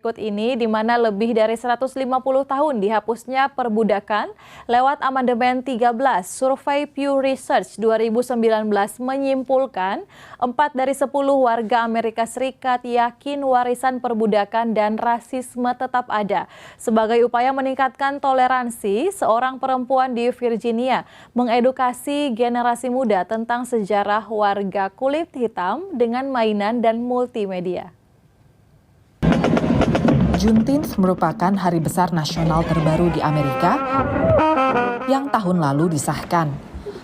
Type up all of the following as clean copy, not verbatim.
Berikut ini di mana lebih dari 150 tahun dihapusnya perbudakan lewat amandemen 13. Survei Pew Research 2019 menyimpulkan 4 dari 10 warga Amerika Serikat yakin warisan perbudakan dan rasisme tetap ada. Sebagai upaya meningkatkan toleransi, seorang perempuan di Virginia mengedukasi generasi muda tentang sejarah warga kulit hitam dengan mainan dan multimedia. Juneteenth merupakan hari besar nasional terbaru di Amerika yang tahun lalu disahkan.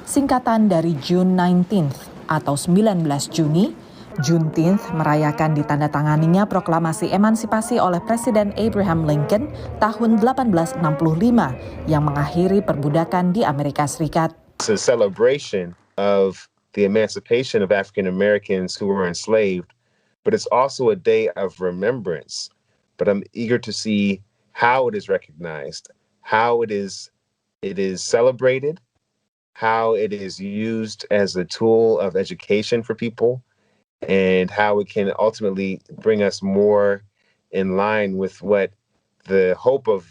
Singkatan dari June 19th atau 19 Juni, Juneteenth merayakan ditandatanganinya proklamasi emansipasi oleh Presiden Abraham Lincoln tahun 1865 yang mengakhiri perbudakan di Amerika Serikat. It's a celebration of the emancipation of African Americans who were enslaved, but it's also a day of remembrance. But I'm eager to see how it is recognized, how it is celebrated, how it is used as a tool of education for people, and how it can ultimately bring us more in line with what the hope of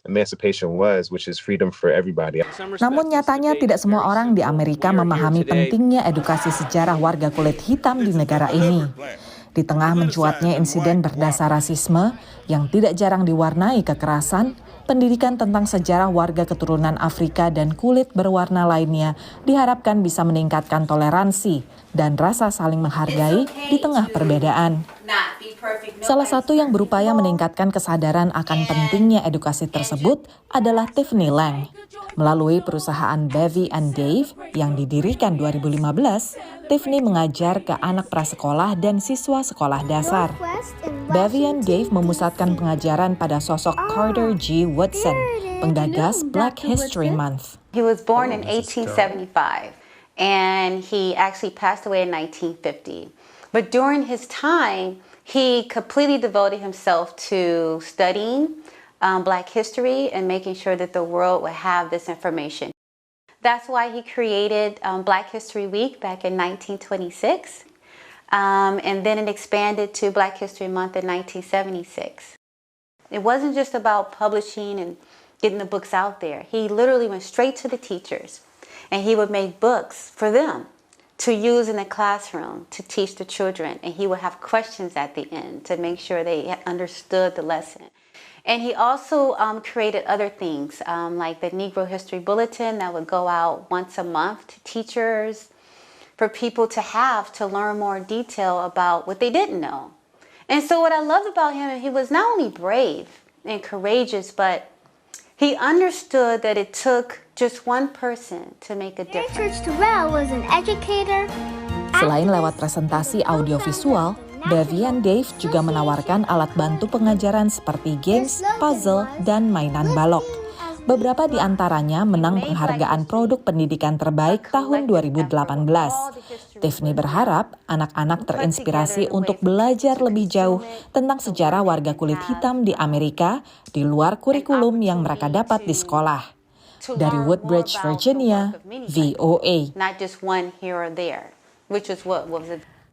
emancipation was, which is freedom for everybody. Namun nyatanya tidak semua orang di Amerika memahami pentingnya edukasi sejarah warga kulit hitam di negara ini. Di tengah mencuatnya insiden berdasar rasisme yang tidak jarang diwarnai kekerasan, pendidikan tentang sejarah warga keturunan Afrika dan kulit berwarna lainnya diharapkan bisa meningkatkan toleransi dan rasa saling menghargai di tengah perbedaan. Salah satu yang berupaya meningkatkan kesadaran akan pentingnya edukasi tersebut adalah Tiffany Lang. Melalui perusahaan Bevy and Dave yang didirikan 2015, Tiffany mengajar ke anak prasekolah dan siswa sekolah dasar. Bevy and Dave memusatkan pengajaran pada sosok Carter G. Woodson, penggagas Black History Month. He was born in 1875 and he actually passed away in 1950. But during his time, he completely devoted himself to studying Black history and making sure that the world would have this information. That's why he created Black History Week back in 1926, and then it expanded to Black History Month in 1976. It wasn't just about publishing and getting the books out there. He literally went straight to the teachers, and he would make books for them to use in the classroom to teach the children, and he would have questions at the end to make sure they understood the lesson. And he also created other things like the Negro History Bulletin that would go out once a month to teachers for people to have to learn more detail about what they didn't know. And so what I loved about him, he was not only brave and courageous, but he understood that it took just one person to make a difference. Church Terrell was an educator. Selain lewat presentasi audiovisual, Bevy and Dave juga menawarkan alat bantu pengajaran seperti games, puzzle, dan mainan balok. Beberapa di antaranya menang penghargaan produk pendidikan terbaik tahun 2018. Tiffany berharap anak-anak terinspirasi untuk belajar lebih jauh tentang sejarah warga kulit hitam di Amerika di luar kurikulum yang mereka dapat di sekolah. Dari Woodbridge, Virginia, VOA. Not just one here or there, which is what was